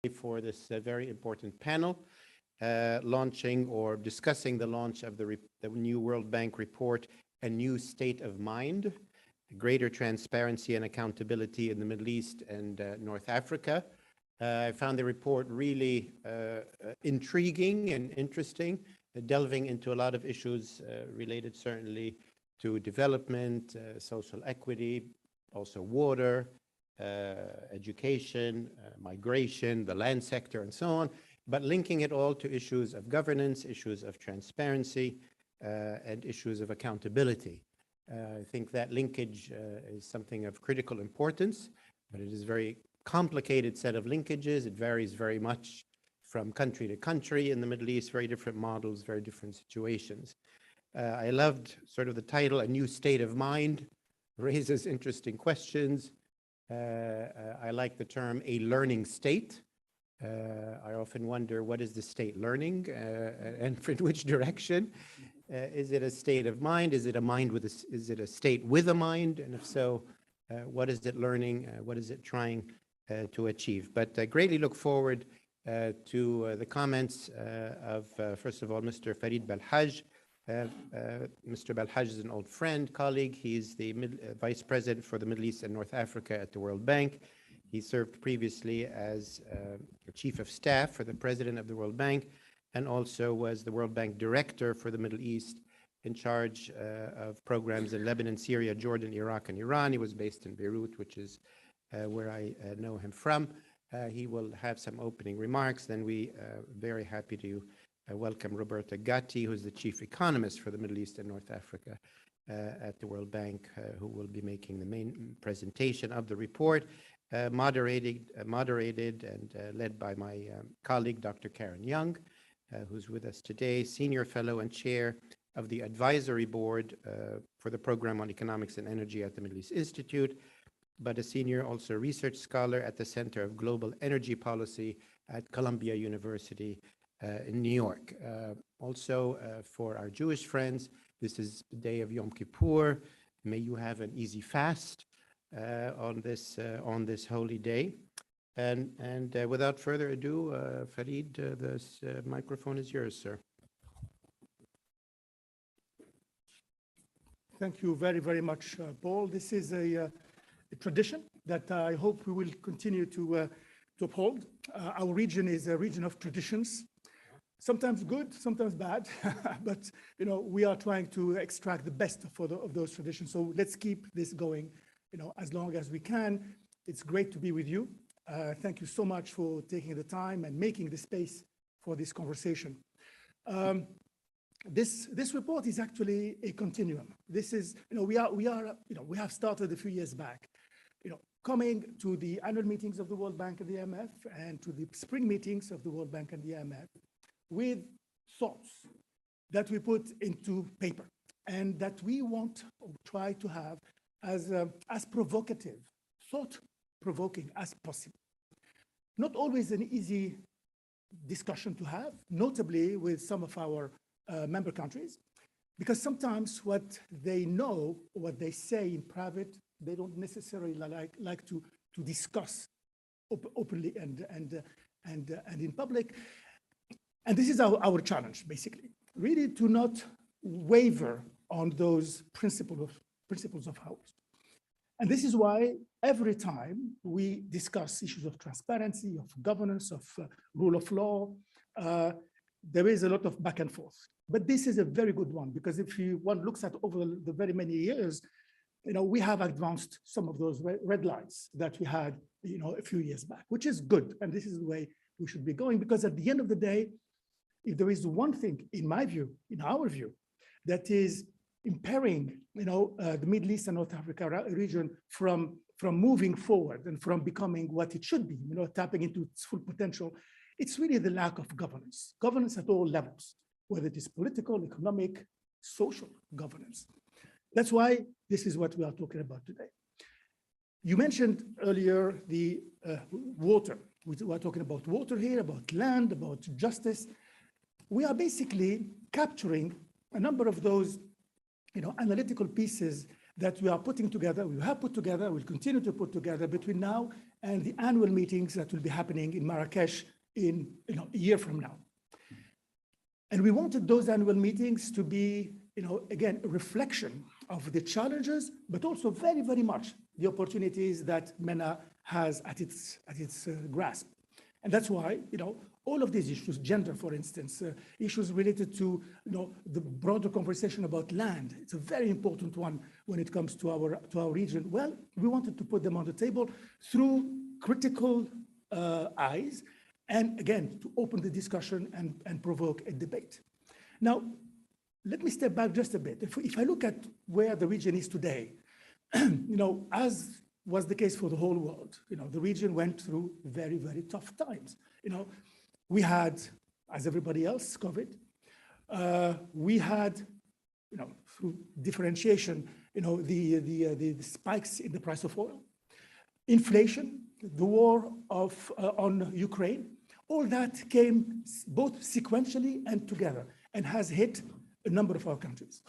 for this very important panel, launching or discussing the launch of the new World Bank report, A New State of Mind, Greater Transparency and Accountability in the Middle East and North Africa. I found the report really intriguing and interesting, delving into a lot of issues related certainly to development, social equity, also water, education, migration, the land sector, and so on, but linking it all to issues of governance, issues of transparency, and issues of accountability. I think that linkage is something of critical importance, but it is a very complicated set of linkages. It varies very much from country to country in the Middle East, very different models, very different situations. I loved sort of the title, A New State of Mind, raises interesting questions. I like the term a learning state. I often wonder, what is the state learning and in which direction? Is it a state of mind? Is it a mind with is it a state with a mind? And if so, what is it learning? What is it trying to achieve? But I greatly look forward to the comments of, first of all, Mr. Farid Belhaj. Mr. Belhaj is an old friend, colleague. He's the Vice President for the Middle East and North Africa at the World Bank. He served previously as Chief of Staff for the President of the World Bank, and also was the World Bank Director for the Middle East, in charge of programs in Lebanon, Syria, Jordan, Iraq, and Iran. He was based in Beirut, which is where I know him from. He will have some opening remarks. Then we are very happy to welcome Roberta Gatti, who is the Chief Economist for the Middle East and North Africa at the World Bank, who will be making the main presentation of the report, moderated and led by my colleague, Dr. Karen Young, who's with us today, Senior Fellow and Chair of the Advisory Board for the Program on Economics and Energy at the Middle East Institute, but a senior also research scholar at the Center of Global Energy Policy at Columbia University in New York. Also, for our Jewish friends, this is the day of Yom Kippur. May you have an easy fast on this holy day. And without further ado, Farid, this microphone is yours, sir. Thank you very, very much, Paul. This is a tradition that I hope we will continue to uphold. Our region is a region of traditions, sometimes good, sometimes bad, but we are trying to extract the best of those traditions. So let's keep this going, as long as we can. It's great to be with you. Thank you so much for taking the time and making the space for this conversation. This report is actually a continuum. This is, we have started a few years back, coming to the annual meetings of the World Bank and the IMF and to the spring meetings of the World Bank and the IMF with thoughts that we put into paper and that we want or try to have as provocative, thought-provoking as possible. Not always an easy discussion to have, notably with some of our member countries, because sometimes what they know, what they say in private, they don't necessarily like to discuss openly and in public. And this is our challenge, basically, really to not waver on those principles of ours. And this is why every time we discuss issues of transparency, of governance, of rule of law, there is a lot of back and forth. But this is a very good one, because if one looks at over the very many years, we have advanced some of those red lines that we had, a few years back, which is good. And this is the way we should be going, because at the end of the day, if there is one thing, in my view, in our view, that is impairing, the Middle East and North Africa region from moving forward and from becoming what it should be, tapping into its full potential, it's really the lack of governance at all levels, whether it is political, economic, social governance. That's why this is what we are talking about today. You mentioned earlier the water. We are talking about water here, about land, about justice. We are basically capturing a number of those analytical pieces that we are putting together, we have put together, we'll continue to put together between now and the annual meetings that will be happening in Marrakesh in a year from now. And we wanted those annual meetings to be, again, a reflection of the challenges, but also very, very much the opportunities that MENA has at its grasp. And that's why, all of these issues, gender, for instance, issues related to, the broader conversation about land. It's a very important one when it comes to our region. Well, we wanted to put them on the table through critical eyes, and again, to open the discussion and provoke a debate. Now, let me step back just a bit. If I look at where the region is today, as was the case for the whole world, the region went through very, very tough times. We had, as everybody else, COVID. We had, through differentiation, the spikes in the price of oil, inflation, the war on Ukraine. All that came both sequentially and together and has hit a number of our countries.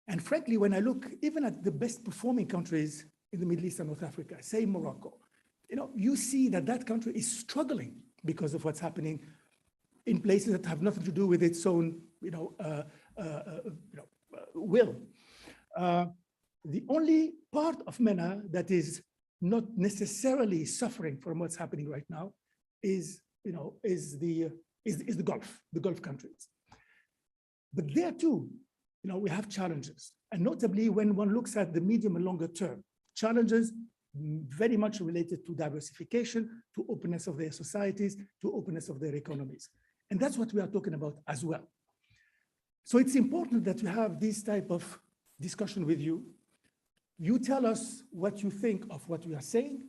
And frankly, when I look even at the best performing countries in the Middle East and North Africa, say Morocco, you see that country is struggling because of what's happening in places that have nothing to do with its own, will. The only part of MENA that is not necessarily suffering from what's happening right now is the Gulf countries. But there too, we have challenges, and notably when one looks at the medium and longer term, challenges very much related to diversification, to openness of their societies, to openness of their economies. And that's what we are talking about as well. So it's important that we have this type of discussion with you. You tell us what you think of what we are saying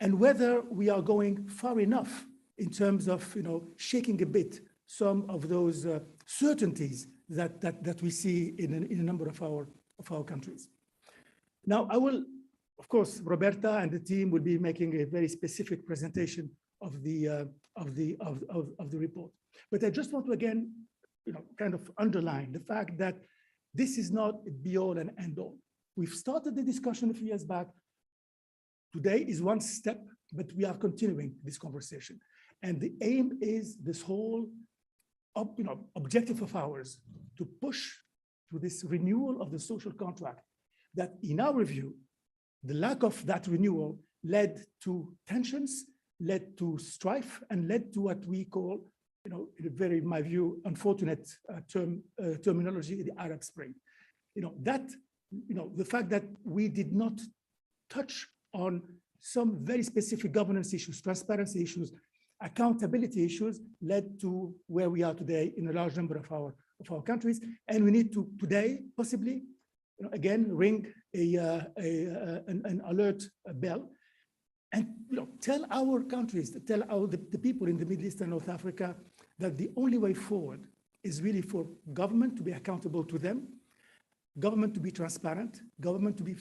and whether we are going far enough in terms of shaking a bit some of those certainties that we see in a number of our countries. Now, I will, of course, Roberta and the team will be making a very specific presentation of the report. But I just want to again, kind of underline the fact that this is not a be-all and end-all. We've started the discussion a few years back. Today is one step, but we are continuing this conversation. And the aim is this whole objective of ours to push to this renewal of the social contract that, in our view, the lack of that renewal led to tensions, led to strife, and led to what we call, in a very, in my view, unfortunate terminology, the Arab Spring. The fact that we did not touch on some very specific governance issues, transparency issues, accountability issues led to where we are today in a large number of our countries. And we need to today possibly, again, ring an alert bell and tell our countries, tell the people in the Middle East and North Africa that the only way forward is really for government to be accountable to them, government to be transparent, government to be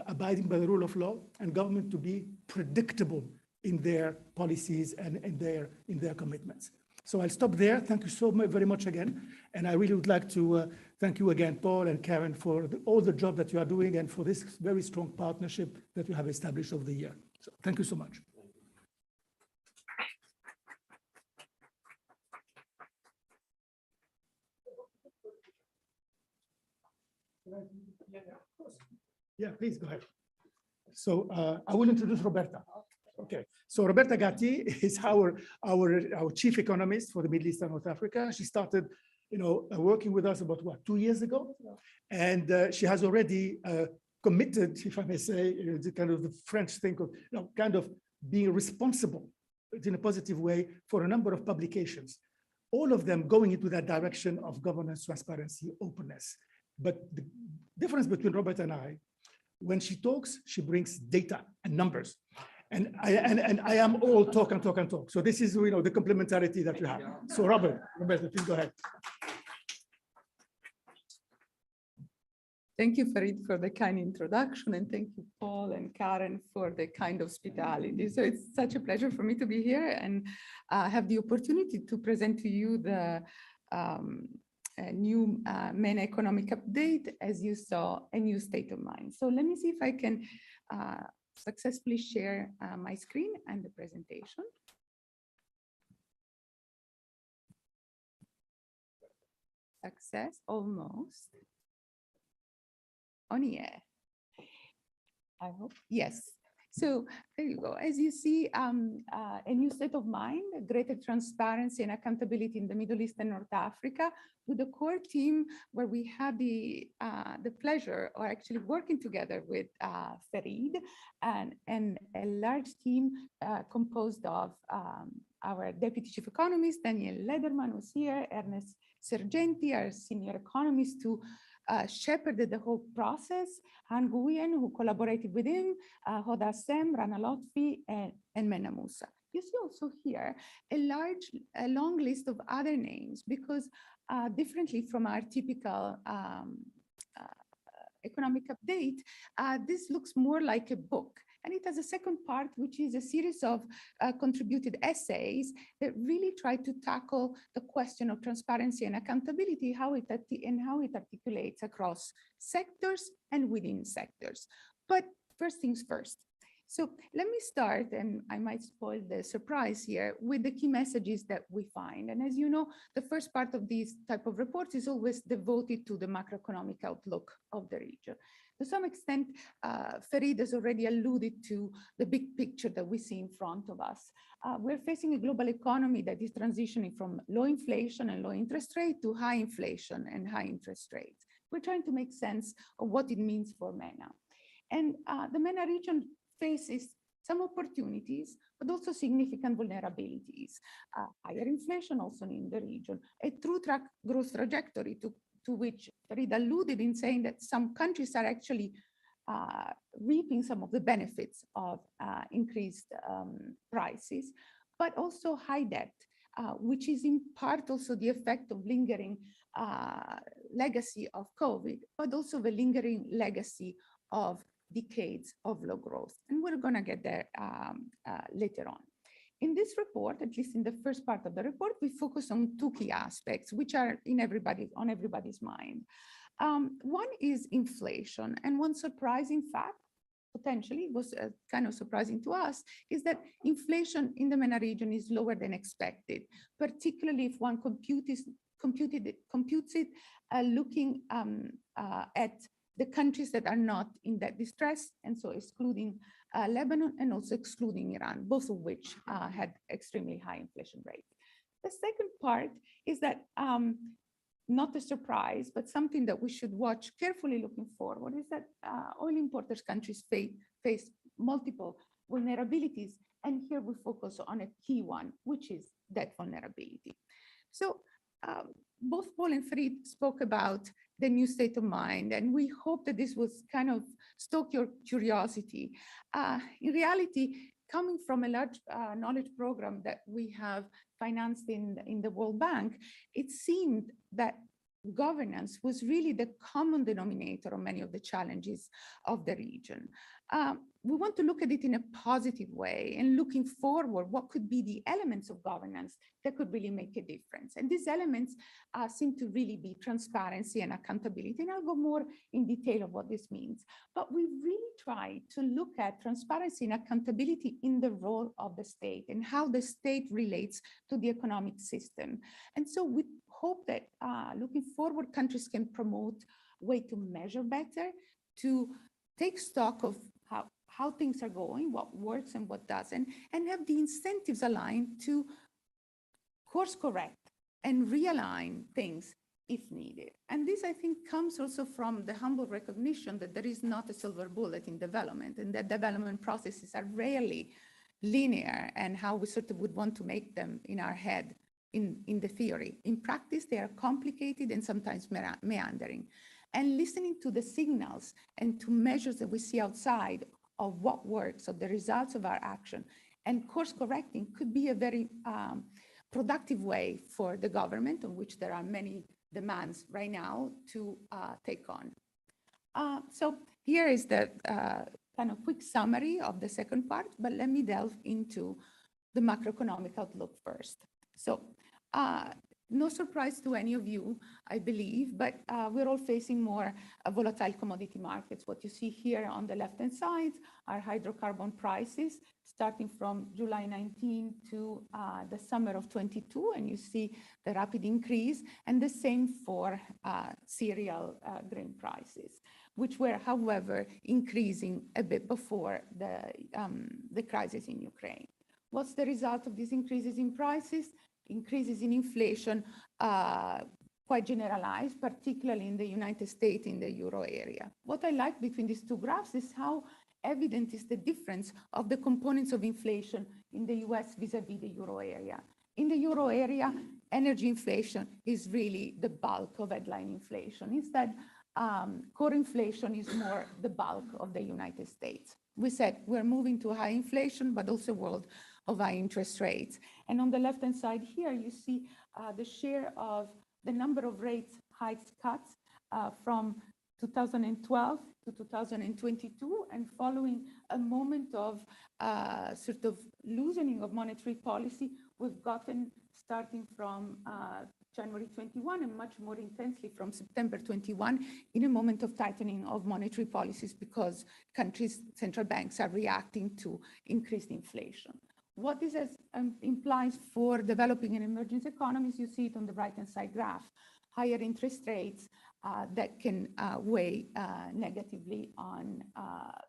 abiding by the rule of law, and government to be predictable in their policies and in their commitments. So I'll stop there. Thank you so very much again. And I really would like to thank you again, Paul and Karen, for all the job that you are doing and for this very strong partnership that we have established over the year. So thank you so much. Yeah, please go ahead. So I will introduce Roberta. Okay, so Roberta Gatti is our chief economist for the Middle East and North Africa. She started, working with us about 2 years ago, and she has already committed, if I may say, the kind of the French think of, kind of being responsible in a positive way for a number of publications, all of them going into that direction of governance, transparency, openness. But the difference between Roberta and I, when she talks, she brings data and numbers. And I am all talk and talk and talk. So this is, the complementarity that we have. So Roberta, please go ahead. Thank you, Farid, for the kind introduction, and thank you, Paul and Karen, for the kind hospitality. So it's such a pleasure for me to be here and have the opportunity to present to you the a new MENA economic update, as you saw, a new state of mind. So let me see if I can successfully share my screen and the presentation. Success, almost. On the air. I hope, yes. So there you go. As you see, a new state of mind, greater transparency and accountability in the Middle East and North Africa, with a core team where we had the pleasure of actually working together with Farid and a large team composed of our Deputy Chief Economist, Daniel Lederman, who's here, Ernest Sergenti, our senior economist, who shepherded the whole process, Han Nguyen, who collaborated with him, Hoda Sem, Rana Lotfi, and Mena Musa. You see also here a long list of other names, because differently from our typical economic update, this looks more like a book. And it has a second part, which is a series of contributed essays that really try to tackle the question of transparency and accountability, how it articulates across sectors and within sectors. But first things first. So let me start, and I might spoil the surprise here, with the key messages that we find. And as you know, the first part of these type of reports is always devoted to the macroeconomic outlook of the region. To some extent, Farid has already alluded to the big picture that we see in front of us. We're facing a global economy that is transitioning from low inflation and low interest rate to high inflation and high interest rates. We're trying to make sense of what it means for MENA. And the MENA region faces some opportunities, but also significant vulnerabilities. Higher inflation also in the region, a true growth trajectory to which Farid alluded in saying that some countries are actually reaping some of the benefits of increased prices, but also high debt, which is in part also the effect of lingering legacy of COVID, but also the lingering legacy of decades of low growth. And we're going to get there later on. In this report, at least in the first part of the report, we focus on two key aspects, which are on everybody's mind. One is inflation, and one surprising fact, potentially was kind of surprising to us, is that inflation in the MENA region is lower than expected, particularly if one computes it looking at the countries that are not in that distress, and so excluding Lebanon and also excluding Iran, both of which had extremely high inflation rates. The second part is that, not a surprise, but something that we should watch carefully looking forward, is that oil importers countries face multiple vulnerabilities, and here we focus on a key one, which is debt vulnerability. So both Paul and Farid spoke about the new state of mind, and we hope that this was kind of stoke your curiosity. In reality, coming from a large knowledge program that we have financed in the World Bank, it seemed that governance was really the common denominator of many of the challenges of the region. We want to look at it in a positive way, and looking forward, what could be the elements of governance that could really make a difference. And these elements seem to really be transparency and accountability. And I'll go more in detail of what this means. But we really try to look at transparency and accountability in the role of the state and how the state relates to the economic system. And so we hope that looking forward, countries can promote a way to measure better, to take stock of how things are going, what works and what doesn't, and have the incentives aligned to course correct and realign things if needed. And this, I think, comes also from the humble recognition that there is not a silver bullet in development, and that development processes are rarely linear, and how we sort of would want to make them in our head in the theory. In practice, they are complicated and sometimes meandering. And listening to the signals and to measures that we see outside of what works, of the results of our action, and course correcting could be a very productive way for the government, on which there are many demands right now to take on. So here is the kind of quick summary of the second part, but let me delve into the macroeconomic outlook first. So No surprise to any of you, I believe, but we're all facing more volatile commodity markets. What you see here on the left-hand side are hydrocarbon prices starting from July 19 to the summer of 22, and you see the rapid increase, and the same for cereal grain prices, which were, however, increasing a bit before the crisis in Ukraine. What's the result of these increases in prices? Increases in inflation quite generalized, particularly in the United States, in the euro area. What I like between these two graphs is how evident is the difference of the components of inflation in the US vis-a-vis the euro area. In the euro area, energy inflation is really the bulk of headline inflation. Instead, core inflation is more the bulk of the United States. We said we're moving to high inflation, but also a world of high interest rates. And on the left-hand side here, you see the share of the number of rates hikes cuts from 2012 to 2022, and following a moment of sort of loosening of monetary policy, we've gotten starting from January 21 and much more intensely from September 21 in a moment of tightening of monetary policies because countries' central banks are reacting to increased inflation. What this implies for developing and emerging economies, you see it on the right-hand side graph, higher interest rates that can weigh negatively on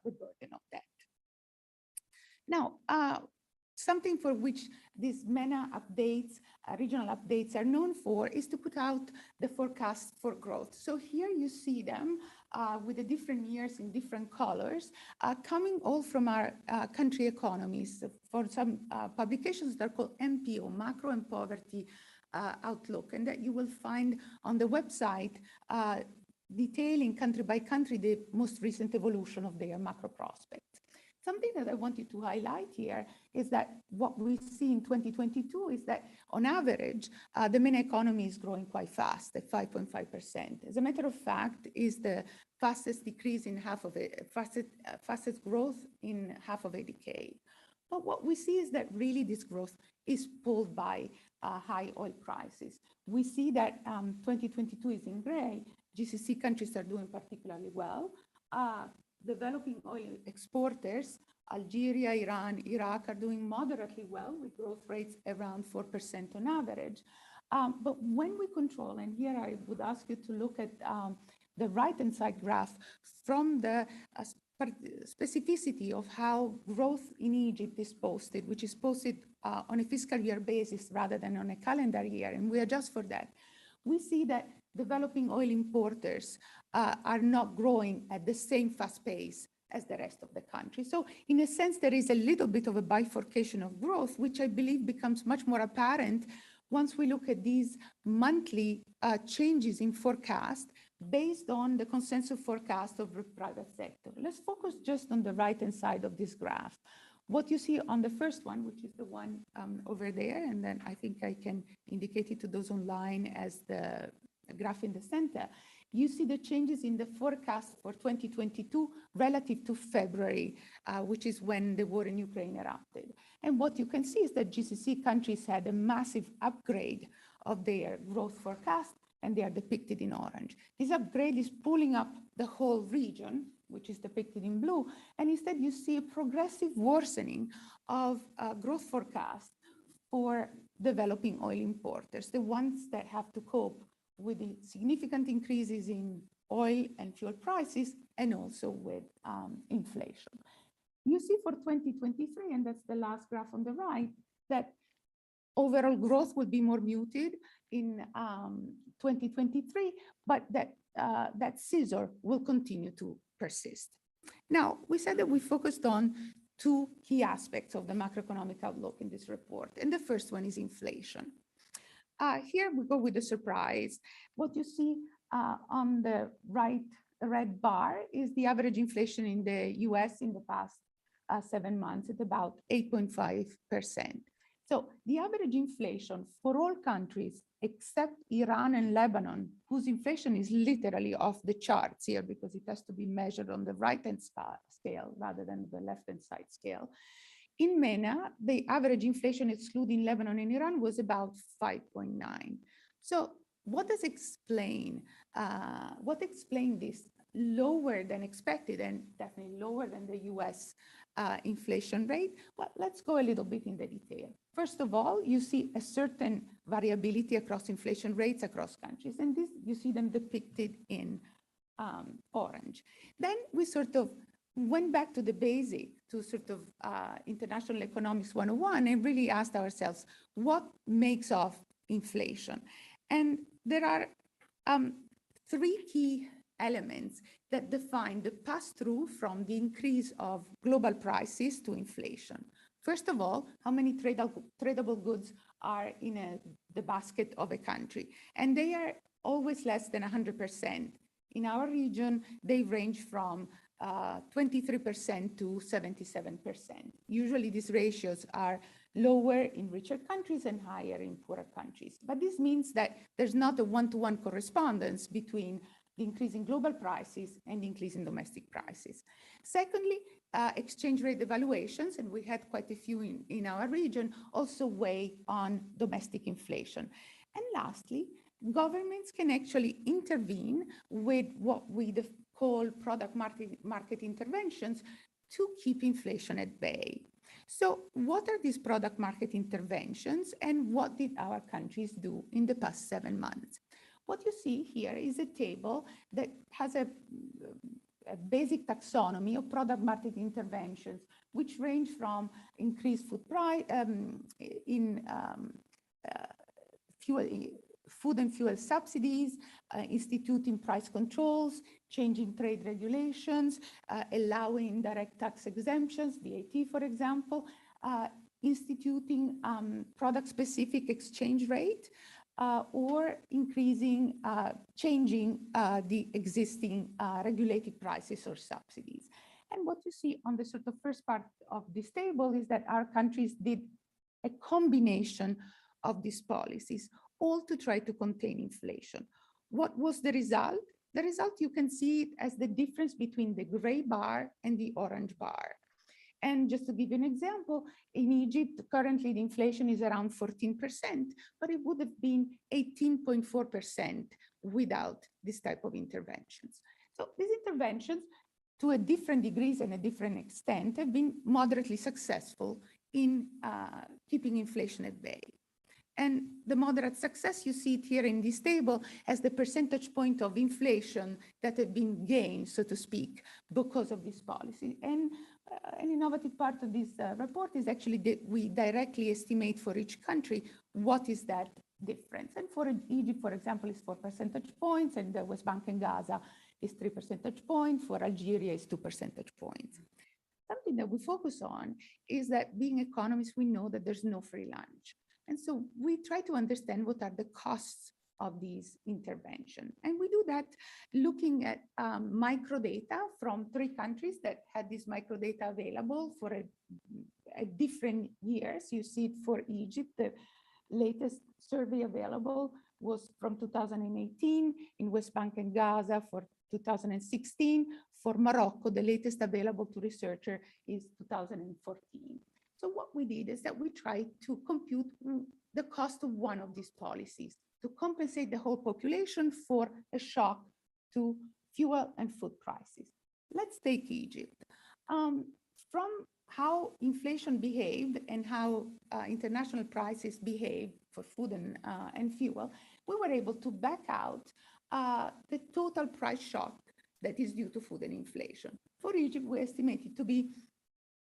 the burden of debt. Now, something for which these MENA updates, regional updates are known for is to put out the forecast for growth. So here you see them with the different years in different colors, coming all from our country economies. For some publications, they're called MPO, Macro and Poverty Outlook, and that you will find on the website detailing country by country the most recent evolution of their macro prospects. Something that I wanted to highlight here is that what we see in 2022 is that on average, the MENA economy is growing quite fast at 5.5%. As a matter of fact, is the fastest decrease in half of it, fastest growth in half of a decade. But what we see is that really this growth is pulled by high oil prices. We see that 2022 is in gray. GCC countries are doing particularly well. Developing oil exporters, Algeria, Iran, Iraq are doing moderately well with growth rates around 4% on average. But when we control, and here I would ask you to look at the right-hand side graph from the specificity of how growth in Egypt is posted, which is posted on a fiscal year basis rather than on a calendar year, and we adjust for that, we see that developing oil importers are not growing at the same fast pace as the rest of the country. So in a sense, there is a little bit of a bifurcation of growth, which I believe becomes much more apparent once we look at these monthly changes in forecast based on the consensus forecast of the private sector. Let's focus just on the right-hand side of this graph. What you see on the first one, which is the one over there, and then I think I can indicate it to those online as the graph in the center, you see the changes in the forecast for 2022 relative to February, which is when the war in Ukraine erupted. And what you can see is that GCC countries had a massive upgrade of their growth forecast, and they are depicted in orange. This upgrade is pulling up the whole region, which is depicted in blue, and instead you see a progressive worsening of growth forecast for developing oil importers, the ones that have to cope with the significant increases in oil and fuel prices and also with inflation. You see for 2023, and that's the last graph on the right, that overall growth will be more muted in 2023, but that scissor will continue to persist. Now, we said that we focused on two key aspects of the macroeconomic outlook in this report, and the first one is inflation. Here we go with a surprise. What you see on the right red bar is the average inflation in the US in the past 7 months at about 8.5%. So the average inflation for all countries except Iran and Lebanon, whose inflation is literally off the charts here because it has to be measured on the right-hand scale rather than the left-hand side scale. In MENA, the average inflation excluding Lebanon and Iran was about 5.9. So what does explain, what explain this lower than expected and definitely lower than the US inflation rate? Well, let's go a little bit in the detail. First of all, you see a certain variability across inflation rates across countries, and this you see them depicted in orange. Then we sort of went back to the basic, to sort of international economics 101, and really asked ourselves, what makes off inflation? And there are three key elements that define the pass-through from the increase of global prices to inflation. First of all, how many tradable goods are in the basket of a country? And they are always less than 100%. In our region, they range from 23% to 77%. Usually these ratios are lower in richer countries and higher in poorer countries. But this means that there's not a one-to-one correspondence between the increase in global prices and the increase in domestic prices. Secondly, exchange rate devaluations, and we had quite a few in our region, also weigh on domestic inflation. And lastly, governments can actually intervene with what we call product market interventions to keep inflation at bay. So what are these product market interventions, and what did our countries do in the past 7 months? What you see here is a table that has a basic taxonomy of product market interventions, which range from increased food price food and fuel subsidies, instituting price controls, changing trade regulations, allowing direct tax exemptions, VAT, for example, instituting product-specific exchange rate, or changing the existing regulated prices or subsidies. And what you see on the sort of first part of this table is that our countries did a combination of these policies, all to try to contain inflation. What was the result? The result, you can see it as the difference between the gray bar and the orange bar. And just to give you an example, in Egypt, currently the inflation is around 14%, but it would have been 18.4% without this type of interventions. So these interventions, to a different degrees and a different extent, have been moderately successful in keeping inflation at bay. And the moderate success, you see it here in this table, as the percentage point of inflation that have been gained, so to speak, because of this policy. And an innovative part of this report is actually that we directly estimate for each country what is that difference. And for Egypt, for example, is 4 percentage points, and the West Bank and Gaza is 3 percentage points. For Algeria is 2 percentage points. Something that we focus on is that, being economists, we know that there's no free lunch. And so we try to understand what are the costs of these interventions. And we do that looking at microdata from 3 countries that had this microdata available for a different years. You see it for Egypt. The latest survey available was from 2018, in West Bank and Gaza for 2016. For Morocco, the latest available to researcher is 2014. So what we did is that we tried to compute the cost of one of these policies to compensate the whole population for a shock to fuel and food prices. Let's take Egypt. From how inflation behaved and how international prices behave for food and fuel, we were able to back out the total price shock that is due to food and inflation. For Egypt, we estimate it to be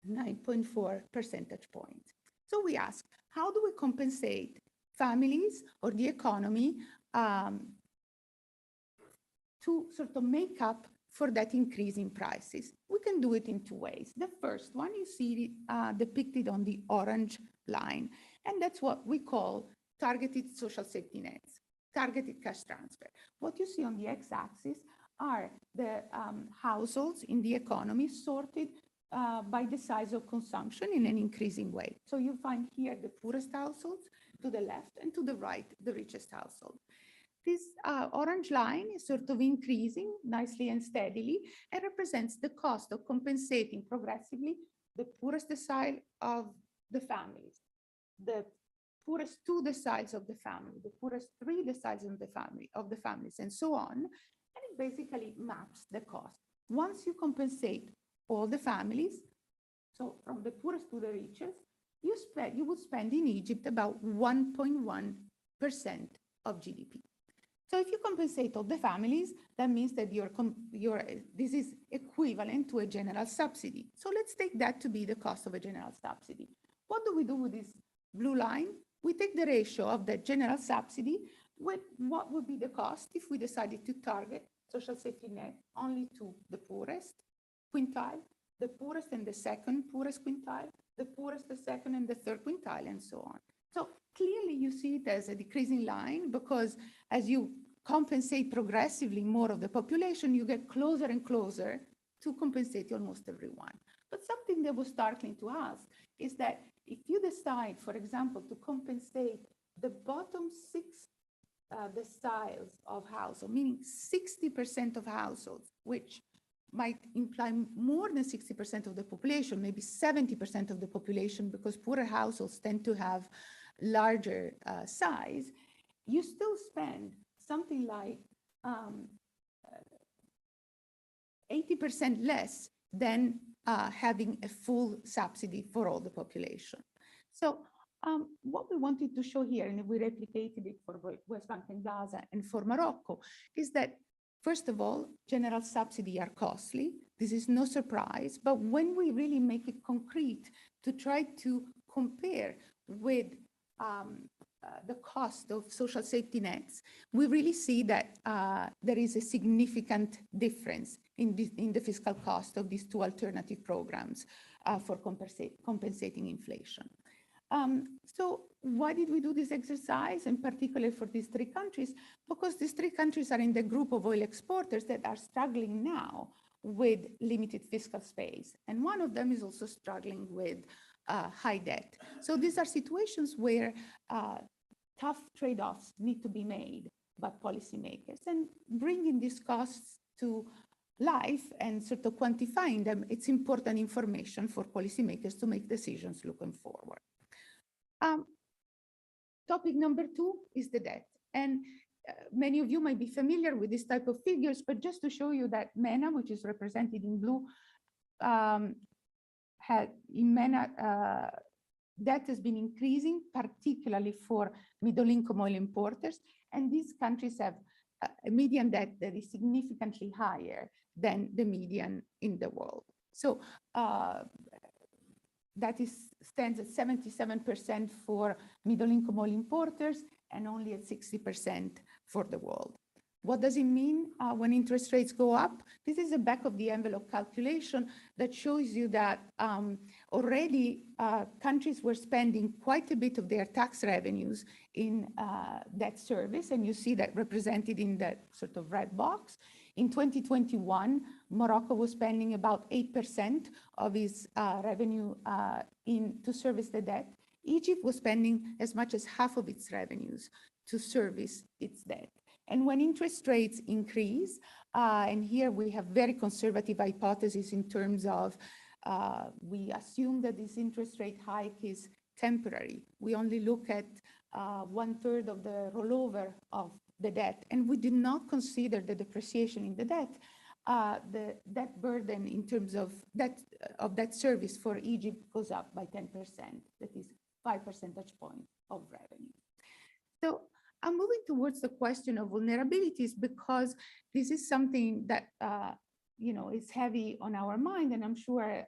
9.4 percentage points. So we ask, how do we compensate families or the economy to sort of make up for that increase in prices? We can do it in 2 ways. The first one you see depicted on the orange line, and that's what we call targeted social safety nets, targeted cash transfer. What you see on the x-axis are the households in the economy sorted by the size of consumption in an increasing way. So you find here the poorest households to the left, and to the right, the richest household. This orange line is sort of increasing nicely and steadily, and represents the cost of compensating progressively the poorest decile of the families. The poorest two deciles of the family, the poorest three deciles of the families, and so on. And it basically maps the cost. Once you compensate all the families, so from the poorest to the richest, you would spend in Egypt about 1.1% of GDP. So if you compensate all the families, that means that this is equivalent to a general subsidy. So let's take that to be the cost of a general subsidy. What do we do with this blue line? We take the ratio of the general subsidy with what would be the cost if we decided to target social safety net only to the poorest quintile, the poorest and the second poorest quintile, the poorest, the second and the third quintile, and so on. So clearly you see it as a decreasing line, because as you compensate progressively more of the population, you get closer and closer to compensate almost everyone. But something that was startling to us is that if you decide, for example, to compensate the bottom 6 deciles of household, meaning 60% of households, which might imply more than 60% of the population, maybe 70% of the population, because poorer households tend to have larger size, you still spend something like 80% less than having a full subsidy for all the population. So what we wanted to show here, and we replicated it for West Bank and Gaza and for Morocco, is that first of all, general subsidy are costly. This is no surprise, but when we really make it concrete to try to compare with the cost of social safety nets, we really see that there is a significant difference in the fiscal cost of these two alternative programs for compensating inflation. So why did we do this exercise, in particular for these 3 countries? Because these 3 countries are in the group of oil exporters that are struggling now with limited fiscal space. And one of them is also struggling with high debt. So these are situations where tough trade-offs need to be made by policymakers, and bringing these costs to life and sort of quantifying them, it's important information for policymakers to make decisions looking forward. Topic number 2 is the debt. And many of you might be familiar with this type of figures, but just to show you that MENA, which is represented in blue, debt has been increasing, particularly for middle-income oil importers. And these countries have a median debt that is significantly higher than the median in the world. So that stands at 77% for middle-income oil importers and only at 60% for the world. What does it mean when interest rates go up? This is a back-of-the-envelope calculation that shows you that already countries were spending quite a bit of their tax revenues in debt service, and you see that represented in that sort of red box. In 2021, Morocco was spending about 8% of its revenue to service the debt. Egypt was spending as much as half of its revenues to service its debt. And when interest rates increase, and here we have very conservative hypotheses in terms of, we assume that this interest rate hike is temporary. We only look at 1/3 of the rollover of the debt, and we did not consider the depreciation in the debt burden in terms of debt service for Egypt goes up by 10%. That is 5 percentage points of revenue. So I'm moving towards the question of vulnerabilities because this is something that is heavy on our mind, and I'm sure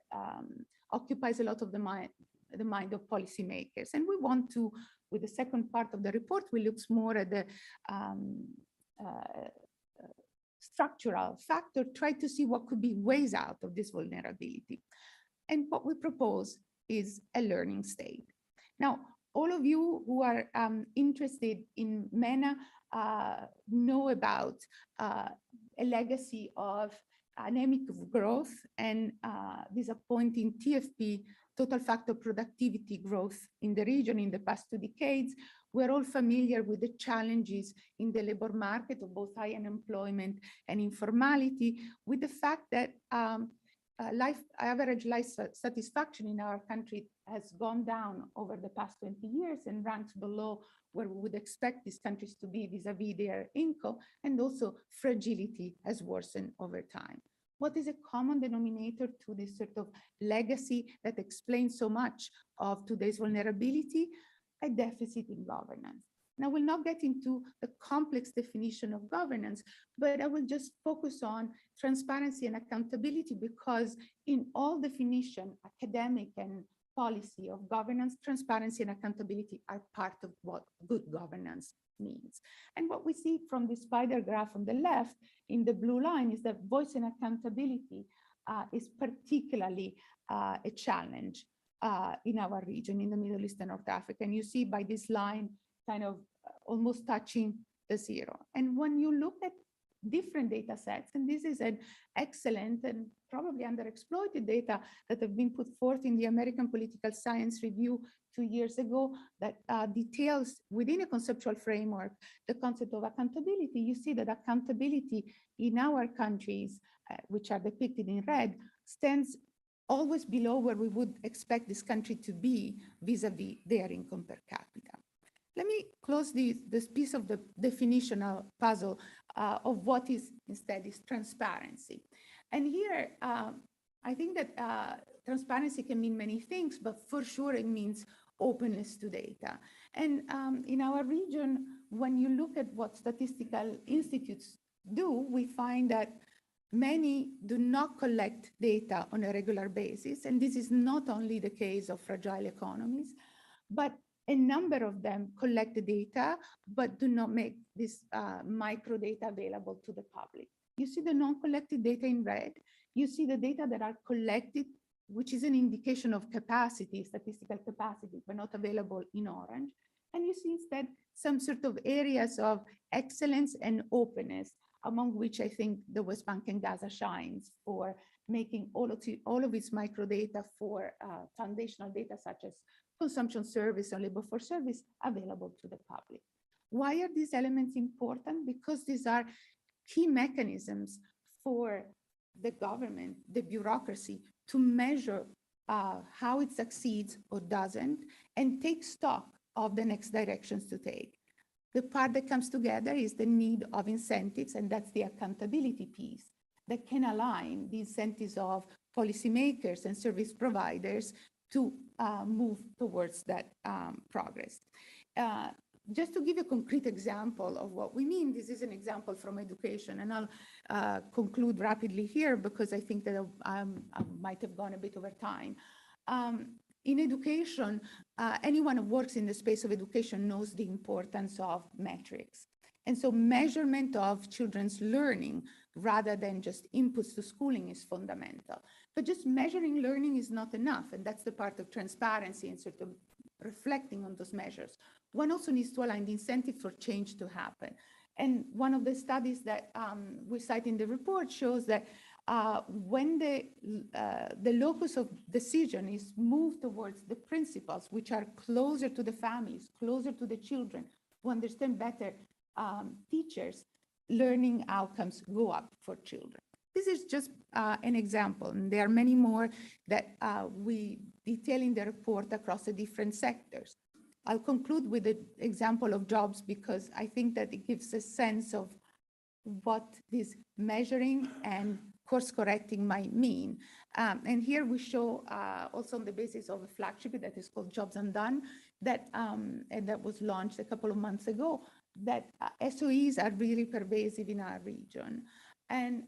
occupies a lot of the mind of policymakers. And we want to, with the second part of the report, we look more at the structural factor, try to see what could be ways out of this vulnerability. And what we propose is a learning state. Now, all of you who are interested in MENA know about a legacy of anemic growth and disappointing TFP, total factor productivity growth in the region in the past 2 decades. We're all familiar with the challenges in the labor market of both high unemployment and informality, with the fact that average life satisfaction in our country has gone down over the past 20 years and ranks below where we would expect these countries to be vis-a-vis their income, and also fragility has worsened over time. What is a common denominator to this sort of legacy that explains so much of today's vulnerability? A deficit in governance. And I will not get into the complex definition of governance, but I will just focus on transparency and accountability, because in all definition, academic and policy of governance, transparency and accountability are part of what good governance means. And what we see from the spider graph on the left in the blue line is that voice and accountability is particularly a challenge in our region, in the Middle East and North Africa. And you see by this line kind of almost touching the zero. And when you look at different data sets, and this is an excellent and probably underexploited data that have been put forth in the American Political Science Review 2 years ago that details within a conceptual framework the concept of accountability, you see that accountability in our countries, which are depicted in red, stands always below where we would expect this country to be vis-a-vis their income per capita. Let me close this piece of the definitional puzzle of what is instead is transparency. And here, I think that transparency can mean many things, but for sure it means openness to data. And in our region, when you look at what statistical institutes do, we find that many do not collect data on a regular basis. And this is not only the case of fragile economies, but a number of them collect the data, but do not make this micro data available to the public. You see the non-collected data in red. You see the data that are collected, which is an indication of capacity, statistical capacity, but not available in orange. And you see instead some sort of areas of excellence and openness, among which I think the West Bank and Gaza shines for making all of its microdata for foundational data such as consumption service and labor for service available to the public. Why are these elements important? Because these are key mechanisms for the government, the bureaucracy, to measure how it succeeds or doesn't, and take stock of the next directions to take. The part that comes together is the need of incentives, and that's the accountability piece that can align the incentives of policymakers and service providers to move towards that progress. Just to give a concrete example of what we mean, this is an example from education, and I'll conclude rapidly here because I think that I might have gone a bit over time. In education, anyone who works in the space of education knows the importance of metrics. And so measurement of children's learning rather than just inputs to schooling is fundamental. But just measuring learning is not enough, and that's the part of transparency and sort of reflecting on those measures. One also needs to align the incentive for change to happen. And one of the studies that we cite in the report shows that when the locus of decision is moved towards the principals, which are closer to the families, closer to the children, who understand better teachers, learning outcomes go up for children. This is just an example, and there are many more that we detail in the report across the different sectors. I'll conclude with the example of jobs because I think that it gives a sense of what this measuring and course correcting might mean. And here we show also on the basis of a flagship that is called Jobs Undone, that, and that was launched a couple of months ago, that SOEs are really pervasive in our region. And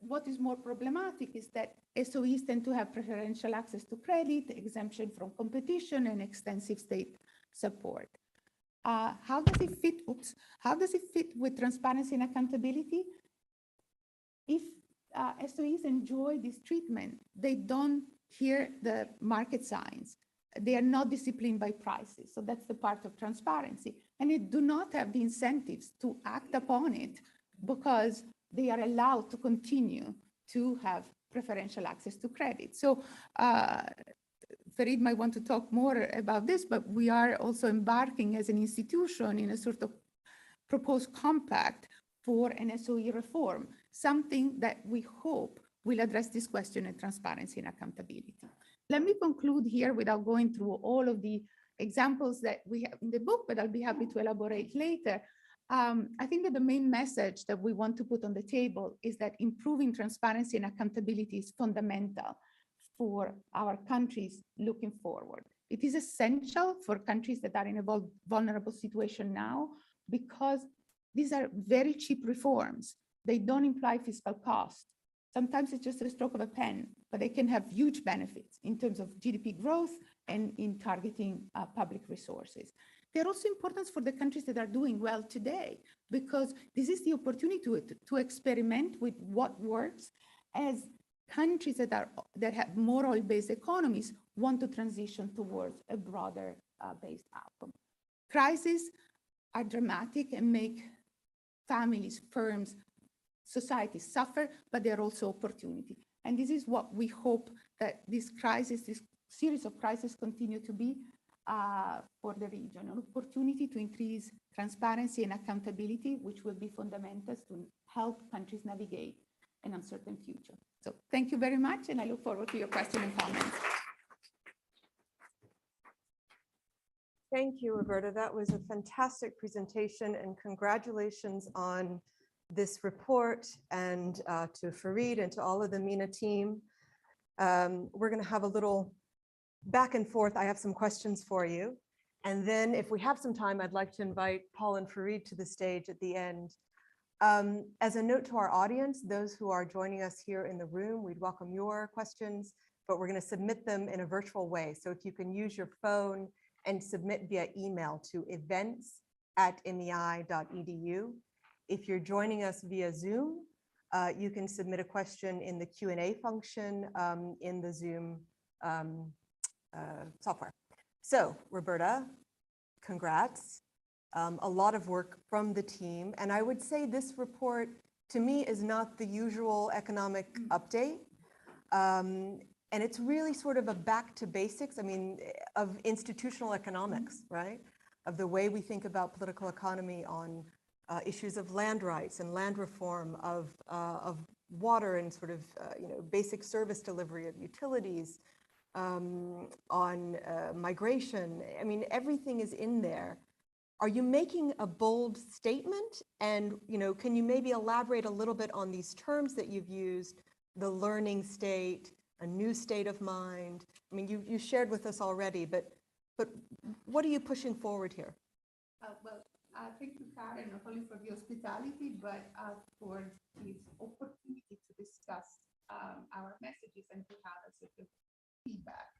what is more problematic is that SOEs tend to have preferential access to credit, exemption from competition, and extensive state support. How does it fit? Oops. How does it fit with transparency and accountability? If SOEs enjoy this treatment, they don't hear the market signs. They are not disciplined by prices. So that's the part of transparency. And they do not have the incentives to act upon it because they are allowed to continue to have preferential access to credit. So Farid might want to talk more about this, but we are also embarking as an institution in a sort of proposed compact for an SOE reform, something that we hope will address this question in transparency and accountability. Let me conclude here without going through all of the examples that we have in the book, but I'll be happy to elaborate later. I think that the main message that we want to put on the table is that improving transparency and accountability is fundamental for our countries looking forward. It is essential for countries that are in a vulnerable situation now, because these are very cheap reforms. They don't imply fiscal cost. Sometimes it's just a stroke of a pen, but they can have huge benefits in terms of GDP growth and in targeting public resources. They're also important for the countries that are doing well today, because this is the opportunity to experiment with what works as countries that have more oil-based economies want to transition towards a broader based outcome. Crises are dramatic and make families, firms, societies suffer, but they're also opportunity. And this is what we hope that this crisis, this series of crises continue to be for the region, an opportunity to increase transparency and accountability, which will be fundamental to help countries navigate an uncertain future. So thank you very much, and I look forward to your questions and comments. Thank you, Roberta. That was a fantastic presentation, and congratulations on this report, and to Fareed and to all of the MENA team. We're going to have a little back and forth. I have some questions for you. And then if we have some time, I'd like to invite Paul and Fareed to the stage at the end. As a note to our audience, those who are joining us here in the room, we'd welcome your questions, but we're going to submit them in a virtual way. So if you can use your phone and submit via email to events@mei.edu. If you're joining us via Zoom, you can submit a question in the Q&A function in the Zoom software. So Roberta, congrats. A lot of work from the team. And I would say this report, to me, is not the usual economic update. And it's really sort of a back to basics, I mean, of institutional economics, right? Of the way we think about political economy on issues of land rights and land reform, of water and sort of, basic service delivery of utilities, on migration. I mean, everything is in there. Are you making a bold statement? And, can you maybe elaborate a little bit on these terms that you've used, the learning state, a new state of mind? I mean, you shared with us already, but what are you pushing forward here? Thank you, Karen, not only for the hospitality, but for this opportunity to discuss our messages and to have a sort of feedback.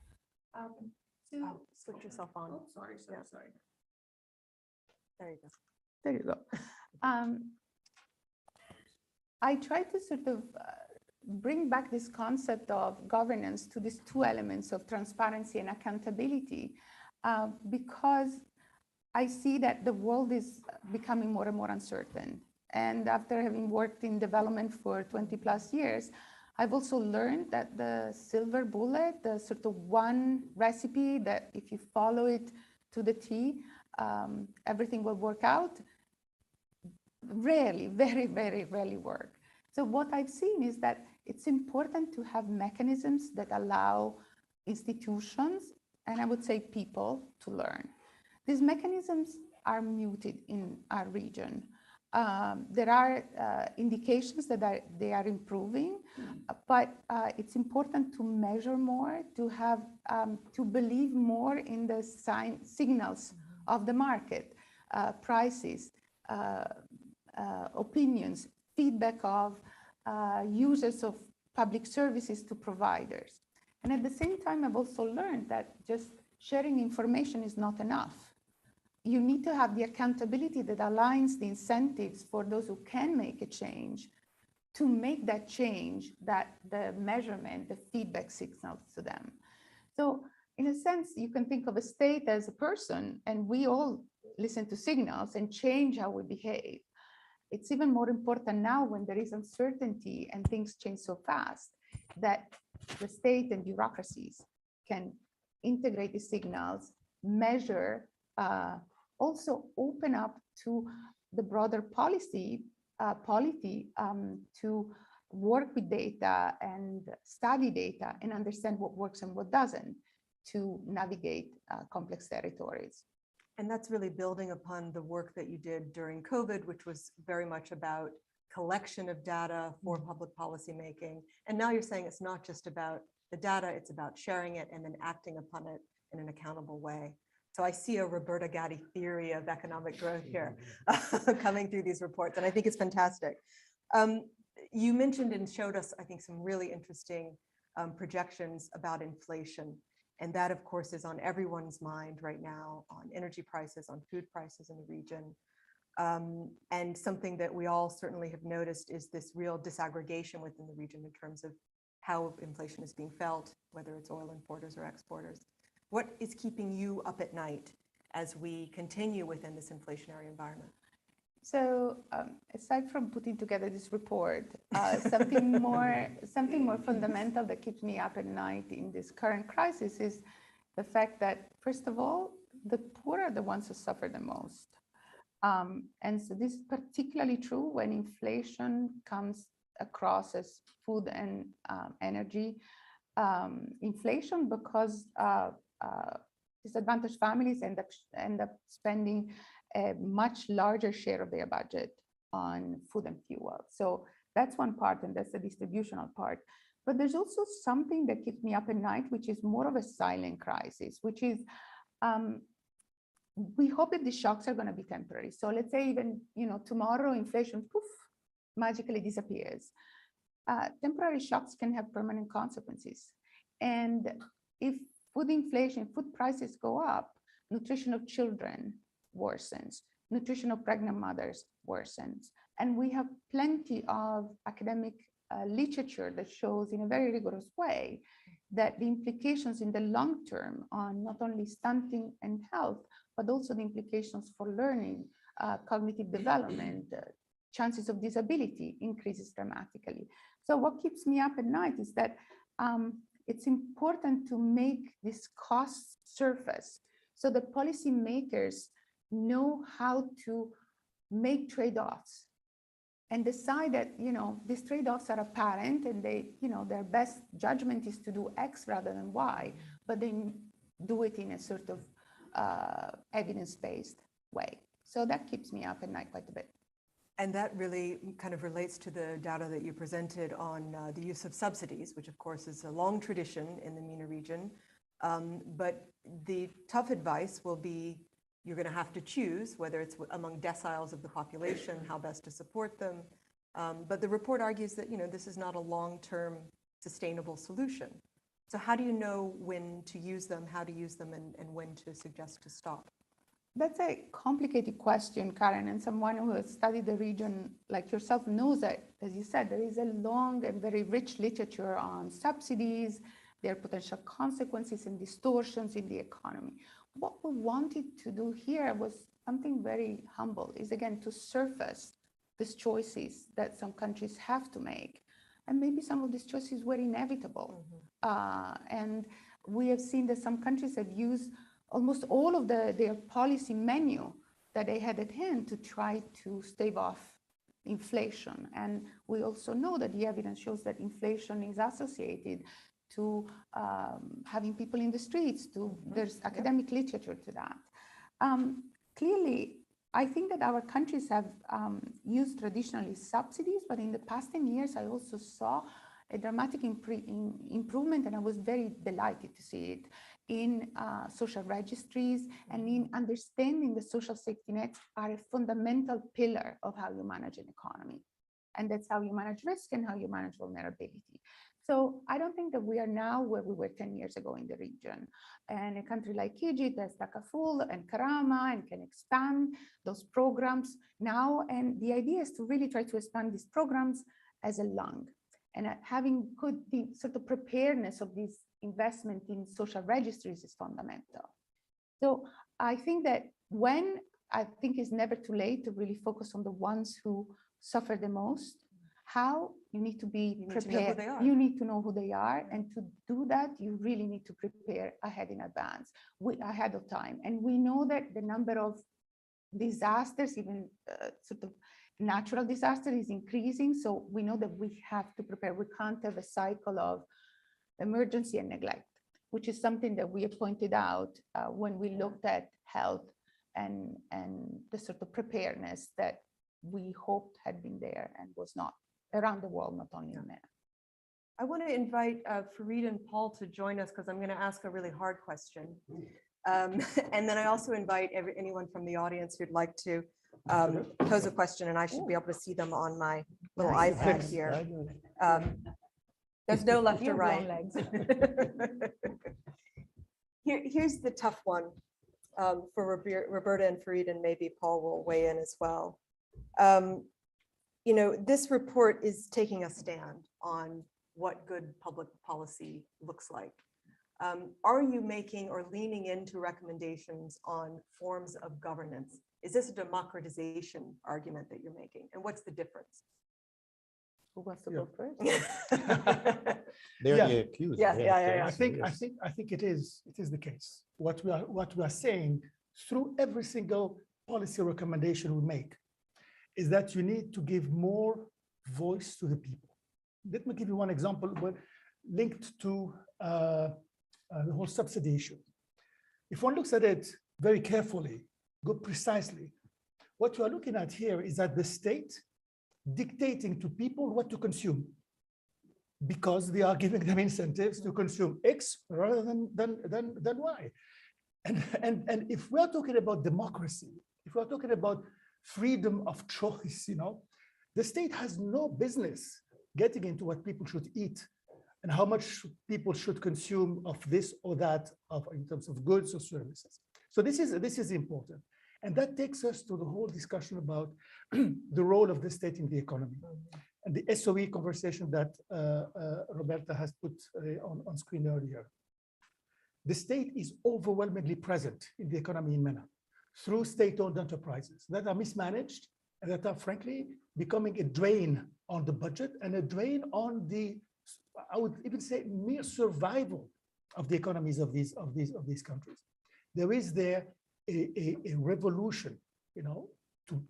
Switch yourself on. Oh, sorry. There you go. There you go. I try to sort of bring back this concept of governance to these two elements of transparency and accountability, because I see that the world is becoming more and more uncertain. And after having worked in development for 20 plus years, I've also learned that the silver bullet, the sort of one recipe that if you follow it to the T, everything will work out, rarely, very, very rarely work. So what I've seen is that it's important to have mechanisms that allow institutions, and I would say people, to learn. These mechanisms are muted in our region. There are indications that they are improving, but it's important to measure more, to have to believe more in the signals of the market, prices, opinions, feedback of users of public services to providers. And at the same time, I've also learned that just sharing information is not enough. You need to have the accountability that aligns the incentives for those who can make a change to make that change, that the measurement, the feedback signals to them. So in a sense, you can think of a state as a person, and we all listen to signals and change how we behave. It's even more important now when there is uncertainty and things change so fast that the state and bureaucracies can integrate the signals, measure, also open up to the broader polity to work with data and study data and understand what works and what doesn't to navigate complex territories. And that's really building upon the work that you did during COVID, which was very much about collection of data for public policy making. And now you're saying it's not just about the data, it's about sharing it and then acting upon it in an accountable way. So I see a Roberta Gatti theory of economic growth here coming through these reports, and I think it's fantastic. You mentioned and showed us, I think, some really interesting projections about inflation. And that, of course, is on everyone's mind right now, on energy prices, on food prices in the region. And something that we all certainly have noticed is this real disaggregation within the region in terms of how inflation is being felt, whether it's oil importers or exporters. What is keeping you up at night as we continue within this inflationary environment? So aside from putting together this report, something more fundamental that keeps me up at night in this current crisis is the fact that, first of all, the poor are the ones who suffer the most. And so this is particularly true when inflation comes across as food and energy inflation, because disadvantaged families end up spending a much larger share of their budget on food and fuel. So that's one part, and that's the distributional part. But there's also something that keeps me up at night, which is more of a silent crisis, which is we hope that the shocks are going to be temporary. So let's say even tomorrow inflation poof magically disappears. Temporary shocks can have permanent consequences. And if food inflation, food prices go up, nutrition of children worsens, nutrition of pregnant mothers worsens. And we have plenty of academic literature that shows in a very rigorous way that the implications in the long term on not only stunting and health, but also the implications for learning, cognitive development, chances of disability increases dramatically. So what keeps me up at night is that it's important to make this cost surface so that policymakers know how to make trade-offs and decide that these trade-offs are apparent and their best judgment is to do X rather than Y, but they do it in a sort of evidence-based way. So that keeps me up at night quite a bit. And that really kind of relates to the data that you presented on the use of subsidies, which of course is a long tradition in the MENA region. But the tough advice will be you're going to have to choose whether it's among deciles of the population, how best to support them. But the report argues that this is not a long-term sustainable solution. So how do you know when to use them, how to use them, and when to suggest to stop? That's a complicated question, Karen, and someone who has studied the region like yourself knows that, as you said, there is a long and very rich literature on subsidies, their potential consequences and distortions in the economy. What we wanted to do here was something very humble, is again to surface these choices that some countries have to make. And maybe some of these choices were inevitable. And we have seen that some countries have used almost all of their policy menu that they had at hand to try to stave off inflation. And we also know that the evidence shows that inflation is associated to having people in the streets, there's academic literature to that. Clearly, I think that our countries have used traditionally subsidies, but in the past 10 years, I also saw a dramatic improvement, and I was very delighted to see it in social registries and in understanding the social safety nets are a fundamental pillar of how you manage an economy. And that's how you manage risk and how you manage vulnerability. So I don't think that we are now where we were 10 years ago in the region. And a country like Egypt has Takaful and Karama and can expand those programs now. And the idea is to really try to expand these programs as a lung. And having the sort of preparedness of this investment in social registries is fundamental. So I think that it's never too late to really focus on the ones who suffer the most. How you need to be prepared. You need to know who they are. And to do that, you really need to prepare ahead in advance, ahead of time. And we know that the number of disasters, even sort of natural disaster is increasing. So we know that we have to prepare. We can't have a cycle of emergency and neglect, which is something that we have pointed out when we looked at health and the sort of preparedness that we hoped had been there and was not around the world, not only in MENA. I want to invite Fareed and Paul to join us because I'm going to ask a really hard question. And then I also invite anyone from the audience who'd like to pose a question, and I should be able to see them on my little iPad here. There's no left or right. Here's the tough one for Roberta and Fareed, and maybe Paul will weigh in as well. This report is taking a stand on what good public policy looks like. Are you making or leaning into recommendations on forms of governance? Is this a democratization argument that you're making? And what's the difference? Who wants to go first? They're Yeah. the accused. Yeah. I think it is the case. What we are saying through every single policy recommendation we make is that you need to give more voice to the people. Let me give you one example, but linked to the whole subsidy issue. If one looks at it very carefully, go precisely, what you are looking at here is that the state dictating to people what to consume, because they are giving them incentives to consume X rather than Y. And if we are talking about democracy, if we are talking about freedom of choice, the state has no business getting into what people should eat and how much people should consume of this or that in terms of goods or services. So this is important. And that takes us to the whole discussion about the role of the state in the economy. And the SOE conversation that Roberta has put on screen earlier. The state is overwhelmingly present in the economy in MENA through state-owned enterprises that are mismanaged and that are frankly becoming a drain on the budget and a drain on the, I would even say, mere survival of the economies of these countries. There is there a revolution, to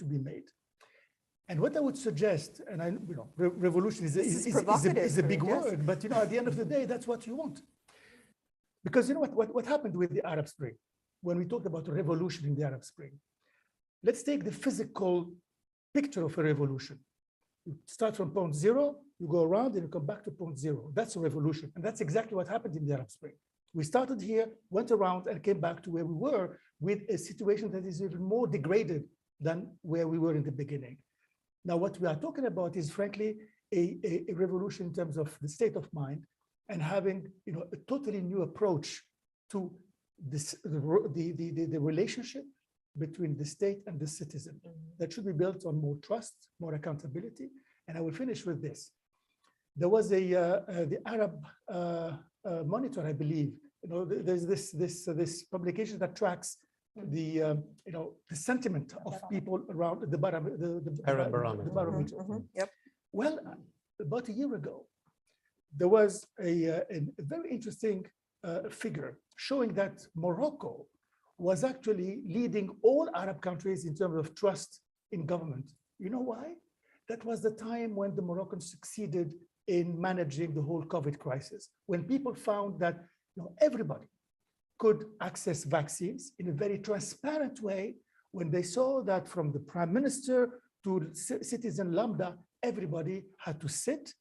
be made. And what I would suggest, and revolution is a big word, but at the end of the day, that's what you want. Because what happened with the Arab Spring, when we talked about a revolution in the Arab Spring, let's take the physical picture of a revolution. You start from point zero, you go around and you come back to point zero. That's a revolution. And that's exactly what happened in the Arab Spring. We started here, went around and came back to where we were with a situation that is even more degraded than where we were in the beginning. Now, what we are talking about is frankly a revolution in terms of the state of mind and having a totally new approach to this, the relationship between the state and the citizen that should be built on more trust, more accountability. And I will finish with this. There was the Arab Monitor, I believe. There's this publication that tracks the sentiment of people around the Arab Barometer. Yep. Well, about a year ago, there was a very interesting figure showing that Morocco was actually leading all Arab countries in terms of trust in government. You know why? That was the time when the Moroccans succeeded in managing the whole COVID crisis, when people found that everybody could access vaccines in a very transparent way, when they saw that from the prime minister to citizen lambda, everybody had to sit,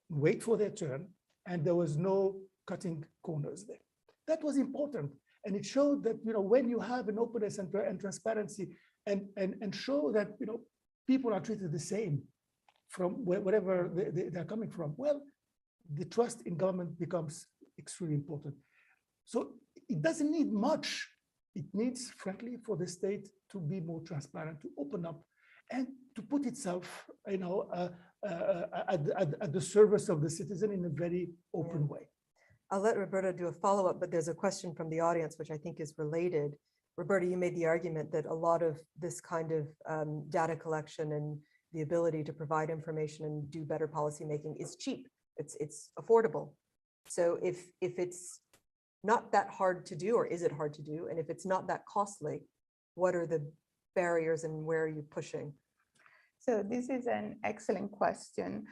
wait for their turn, and there was no cutting corners there. That was important. And it showed that when you have an openness and transparency and show that people are treated the same from wherever they're coming from, well, the trust in government becomes extremely important. So it doesn't need much. It needs, frankly, for the state to be more transparent, to open up, and to put itself, at the service of the citizen in a very open way. I'll let Roberta do a follow-up, but there's a question from the audience, which I think is related. Roberta, you made the argument that a lot of this kind of data collection and the ability to provide information and do better policymaking is cheap. It's affordable. So if it's not that hard to do, or is it hard to do? And if it's not that costly, what are the barriers and where are you pushing? So this is an excellent question.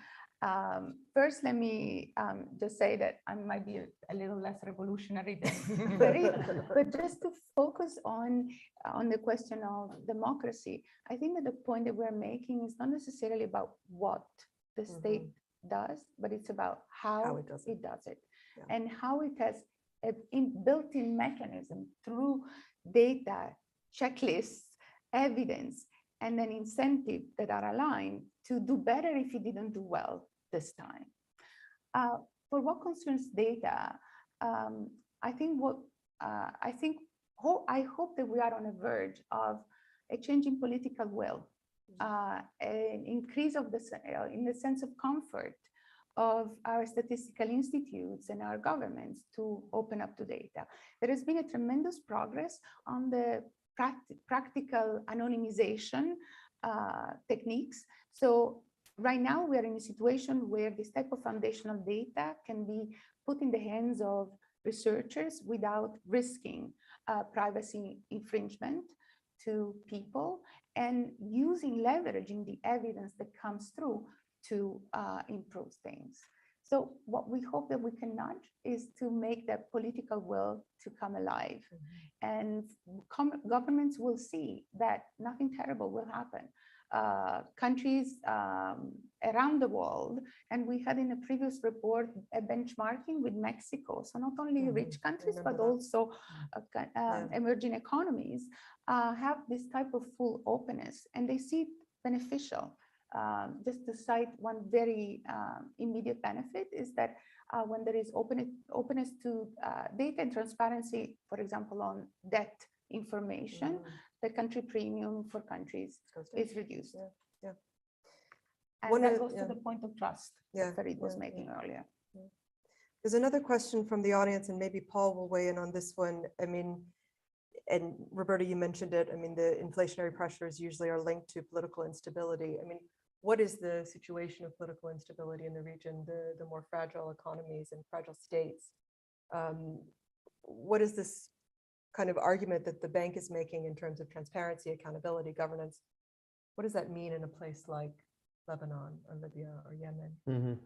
First, let me just say that I might be a little less revolutionary than Fareed, but just to focus on the question of democracy, I think that the point that we're making is not necessarily about what the state does, but it's about how it does it, Yeah. and how it has a built-in mechanism through data, checklists, evidence, and then incentive that are aligned to do better if you didn't do well this time. For what concerns data, I hope that we are on a verge of a change in political will, an increase of in the sense of comfort of our statistical institutes and our governments to open up to data. There has been a tremendous progress on the practical anonymization techniques. So right now we are in a situation where this type of foundational data can be put in the hands of researchers without risking privacy infringement to people, and leveraging the evidence that comes through to improve things. So what we hope that we can nudge is to make that political will to come alive. And governments will see that nothing terrible will happen. Countries around the world, and we had in a previous report a benchmarking with Mexico. So not only rich countries, but also emerging economies have this type of full openness, and they see it beneficial. Just to cite one very immediate benefit is that when there is openness to data and transparency, for example, on debt information, the country premium for countries is reduced. Yeah. And that goes to the point of trust that Fareed was making earlier. There's another question from the audience, and maybe Paul will weigh in on this one. I mean, and Roberta, you mentioned it. I mean, the inflationary pressures usually are linked to political instability. I mean, what is the situation of political instability in the region, the more fragile economies and fragile states? What is this kind of argument that the bank is making in terms of transparency, accountability, governance? What does that mean in a place like Lebanon or Libya or Yemen?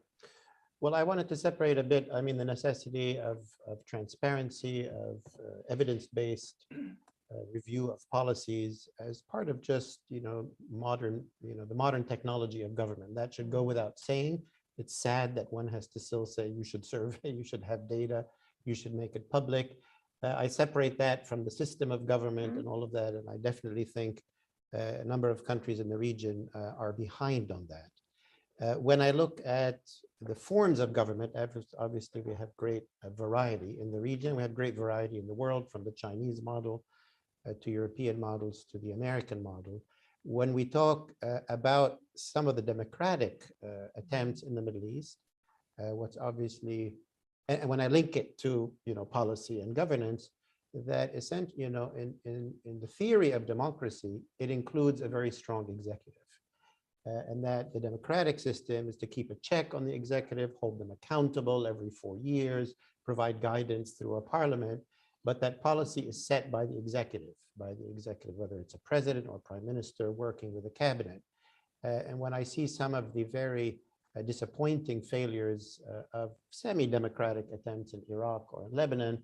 Well, I wanted to separate a bit, I mean, the necessity of transparency, of evidence-based review of policies as part of just, modern, the modern technology of government. That should go without saying. It's sad that one has to still say you should survey, you should have data, you should make it public. I separate that from the system of government and all of that, and I definitely think a number of countries in the region are behind on that. When I look at the forms of government, obviously we have great variety in the region. We have great variety in the world, from the Chinese model to European models to the American model. When we talk about some of the democratic attempts in the Middle East, what's obviously, and when I link it to policy and governance, that essentially, in the theory of democracy, it includes a very strong executive. And that the democratic system is to keep a check on the executive, hold them accountable every 4 years, provide guidance through a parliament, but that policy is set by the executive, whether it's a president or prime minister working with a cabinet. And when I see some of the very disappointing failures of semi-democratic attempts in Iraq or in Lebanon,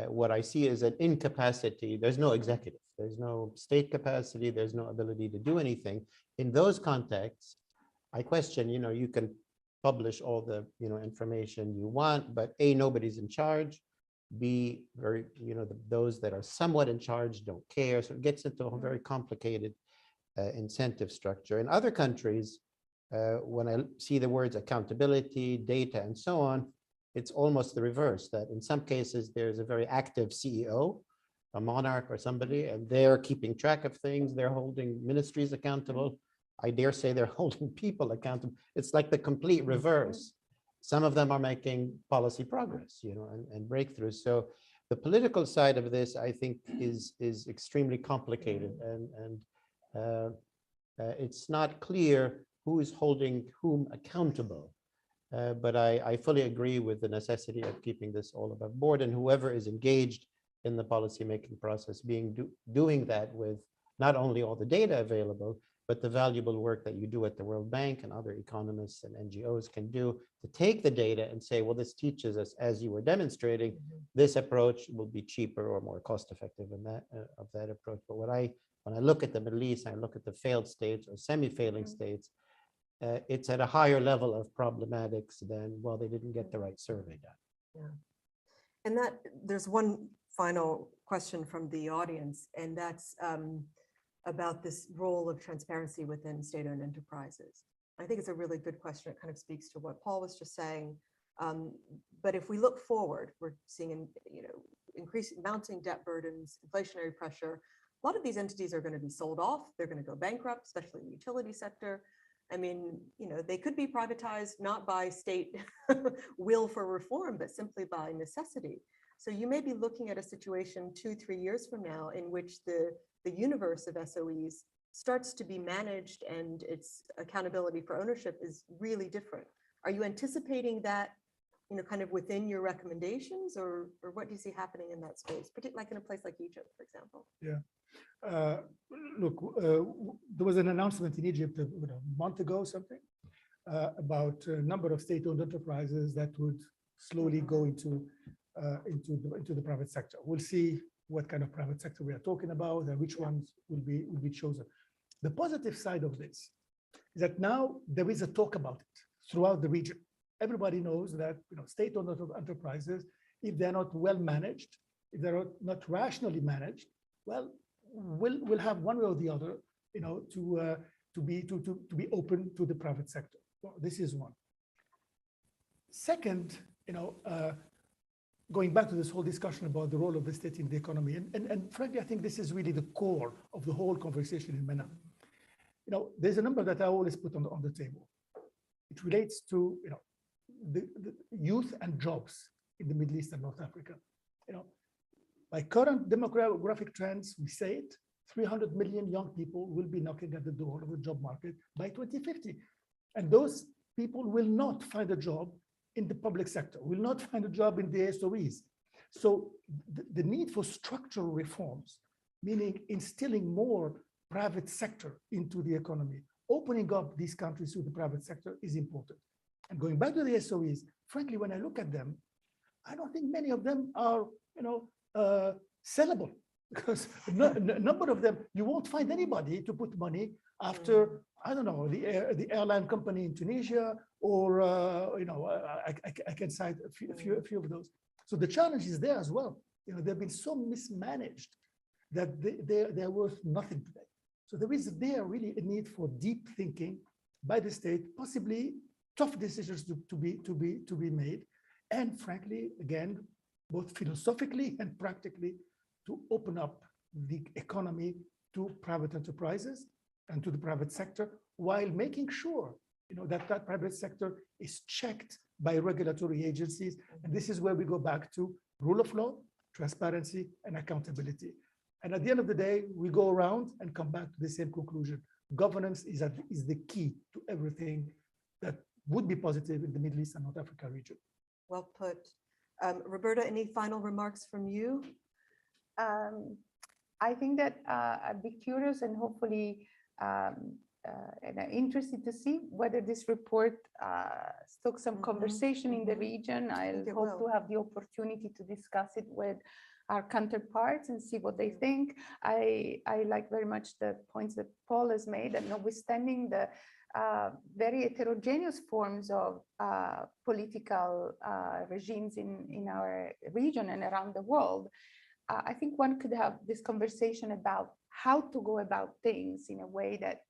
what I see is an incapacity. There's no executive, there's no state capacity, there's no ability to do anything. In those contexts, I question, you can publish all the information you want, but A, nobody's in charge. B, those that are somewhat in charge don't care. So it gets into a very complicated incentive structure. In other countries, when I see the words accountability, data, and so on, it's almost the reverse, that in some cases there's a very active CEO, a monarch or somebody, and they're keeping track of things. They're holding ministries accountable. I dare say they're holding people accountable. It's like the complete reverse. Some of them are making policy progress, and breakthroughs. So the political side of this, I think, is extremely complicated, and it's not clear who is holding whom accountable. But I fully agree with the necessity of keeping this all above board, and whoever is engaged in the policymaking process doing that with not only all the data available, but the valuable work that you do at the World Bank and other economists and NGOs can do to take the data and say, well, this teaches us, as you were demonstrating, this approach will be cheaper or more cost effective in that of that approach. But when I look at the Middle East, I look at the failed states or semi-failing states, it's at a higher level of problematics than, well, they didn't get the right survey done. Yeah. And that there's one final question from the audience, and that's about this role of transparency within state-owned enterprises. I think it's a really good question. It kind of speaks to what Paul was just saying. But if we look forward, we're seeing, increasing mounting debt burdens, inflationary pressure. A lot of these entities are going to be sold off. They're going to go bankrupt, especially in the utility sector. I mean, they could be privatized not by state will for reform, but simply by necessity. So you may be looking at a situation 2-3 years from now in which the universe of SOEs starts to be managed and its accountability for ownership is really different. Are you anticipating that, kind of within your recommendations, or what do you see happening in that space, particularly like in a place like Egypt, for example? Yeah. Look, there was an announcement in Egypt a month ago, something, about a number of state-owned enterprises that would slowly go into the private sector. We'll see what kind of private sector we are talking about and which ones will be chosen. The positive side of this is that now there is a talk about it throughout the region. Everybody knows that state-owned enterprises, if they're not well managed, if they're not rationally managed, well, we'll have one way or the other, to be open to the private sector. Well, this is one. Second, going back to this whole discussion about the role of the state in the economy, and frankly, I think this is really the core of the whole conversation in MENA. There's a number that I always put on the table. It relates to the youth and jobs in the Middle East and North Africa. By current demographic trends, we say it, 300 million young people will be knocking at the door of the job market by 2050. And those people will not find a job in the public sector, will not find a job in the SOEs. So the need for structural reforms, meaning instilling more private sector into the economy, opening up these countries to the private sector is important. And going back to the SOEs, frankly, when I look at them, I don't think many of them are, sellable, because a number of them, you won't find anybody to put money after, I don't know, the airline company in Tunisia, or I can cite a few of those. So the challenge is there as well. They've been so mismanaged that they're worth nothing today. So there is really a need for deep thinking by the state, possibly tough decisions to be made, and frankly, again, both philosophically and practically, to open up the economy to private enterprises and to the private sector, while making sure that private sector is checked by regulatory agencies. And this is where we go back to rule of law, transparency, and accountability. And at the end of the day, we go around and come back to the same conclusion. Governance is the key to everything that would be positive in the Middle East and North Africa region. Well put. Roberta, any final remarks from you? I think that I'd be curious and hopefully and interested to see whether this report stokes some conversation in the region. I hope to have the opportunity to discuss it with our counterparts and see what they think. I like very much the points that Paul has made, and notwithstanding the very heterogeneous forms of political regimes in our region and around the world, I think one could have this conversation about how to go about things in a way that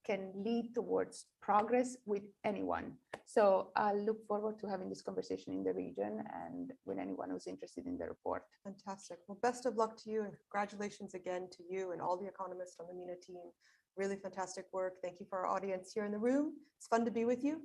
can lead towards progress with anyone. So I look forward to having this conversation in the region and with anyone who's interested in the report. Fantastic. Well, best of luck to you, and congratulations again to you and all the economists on the MENA team. Really fantastic work. Thank you for our audience here in the room. It's fun to be with you.